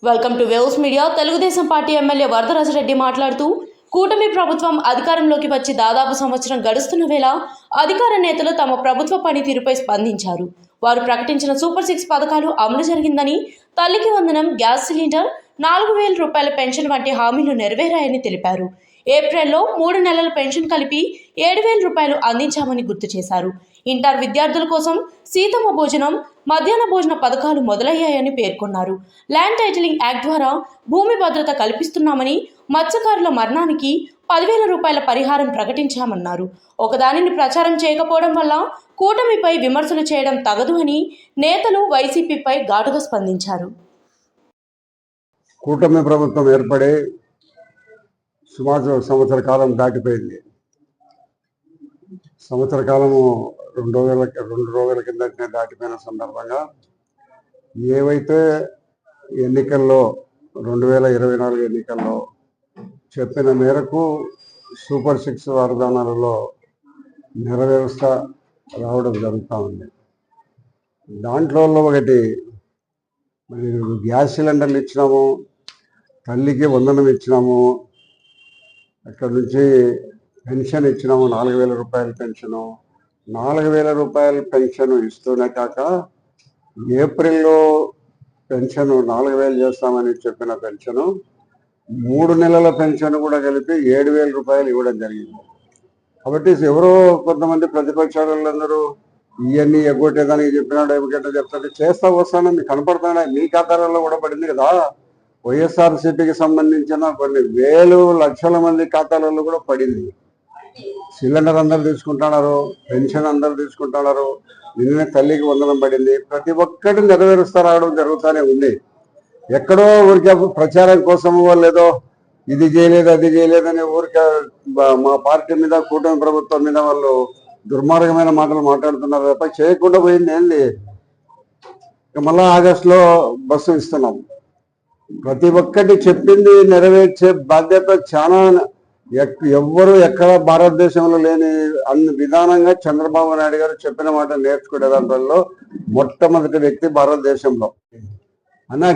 Welcome to waves media. Telugu Desam party MLA Varadaraja Reddy మాట్లాడుతూ కూటమి ప్రభుత్వం అధికారంలోకి వచ్చి దాదాపు సంవత్సరం గడుస్తున్న వేళ అధికార నేతలు తమ ప్రభుత్వ పనితీరుపై స్పందించారు. వారు ప్రకటించిన సూపర్ 6 పథకాలు అమలు జరిగిందని, తల్లికి వందనం, గ్యాస్ సిలిండర్, 4000 రూపాయల పెన్షన్ వంటి హామీలు నెరవేరాయని తెలిపారు. ఏప్రిల్లో 3 నెలల పెన్షన్ కలిపి 7000 రూపాయలు అందించామని గుర్తు చేశారు. ఇంటర్ విద్యార్థుల కోసం సీతమ్మ భోజనం, మధ్యాహ్న భోజన పథకాలు మొదలయ్యాయని పేర్కొన్నారు. ల్యాండ్ టైటిలింగ్ యాక్ట్ ద్వారా భూమి భద్రత కల్పిస్తున్నామని, మత్స్యకారుల మరణానికి 10,000 రూపాయల పరిహారం ప్రకటించామన్నారు. ఒకదానిని ప్రచారం చేయకపోవడం వల్ల కూటమిపై విమర్శలు చేయడం తగదు అని నేతలు వైసీపీపై ఘాటుగా స్పందించారు. కూటమి ప్రభుత్వం ఏర్పడే సుమారు సంవత్సర కాలం దాటిపోయింది. సంవత్సర కాలము 2 రోజుల కిందటనే దాటిపోయిన సందర్భంగా ఏవైతే ఎన్నికల్లో 2024 ఎన్నికల్లో చెప్పిన మేరకు సూపర్ 6 వాగ్దానాలలో నెరవేరుస్తా రావడం జరుగుతూ ఉంది. దాంట్లో ఒకటి మరి గ్యాస్ సిలిండర్లు ఇచ్చినాము, తల్లికి వందనం ఇచ్చినాము, అక్కడి నుంచి పెన్షన్ ఇచ్చినాము, 4000 రూపాయల పెన్షను. 4000 రూపాయల పెన్షన్ ఇస్తూనే కాక ఏప్రిల్లో పెన్షన్ 4000 చేస్తామని చెప్పిన పెన్షను 3 నెలల పెన్షన్ కూడా కలిపి 7000 రూపాయలు ఇవ్వడం జరిగింది. కాబట్టి ఎవరో కొంతమంది ప్రతిపక్షాలందరూ ఇవన్నీ ఎగ్గొట్టేదానికి చెప్పినాడు, ఎగ్గొట్టే చెప్తాడు, చేస్తా వస్తానని మీకు కనపడుతున్నాయి. మీ ఖాతాలలో కూడా పడింది కదా. వైఎస్ఆర్సీపీకి సంబంధించిన కొన్ని వేలు లక్షల మంది ఖాతాలలో కూడా పడింది. సిలిండర్ అందరు తీసుకుంటున్నారు, పెన్షన్ అందరు తీసుకుంటున్నారు, నిన్నే తల్లికి వందనం పడింది. ప్రతి ఒక్కటి నెరవేరుస్తా రావడం జరుగుతూనే ఉంది. ఎక్కడో ఊరికే ప్రచారం కోసము వాళ్ళు ఏదో ఇది చేయలేదు అది చేయలేదని ఊరికే మా పార్టీ మీద, కూటమి ప్రభుత్వం మీద వాళ్ళు దుర్మార్గమైన మాటలు మాట్లాడుతున్నారు తప్ప చేయకుండా పోయింది ఏంది. మళ్ళా ఆగస్టులో బస్సు ఇస్తున్నాం. ప్రతి ఒక్కటి చెప్పింది నెరవేర్చే బాధ్యత చాలా ఎవ్వరు ఎక్కడ భారతదేశంలో లేని అన్ని విధానంగా చంద్రబాబు నాయుడు గారు చెప్పిన మాట నేర్చుకునే దాంట్లో మొట్టమొదటి వ్యక్తి భారతదేశంలో. అన్నా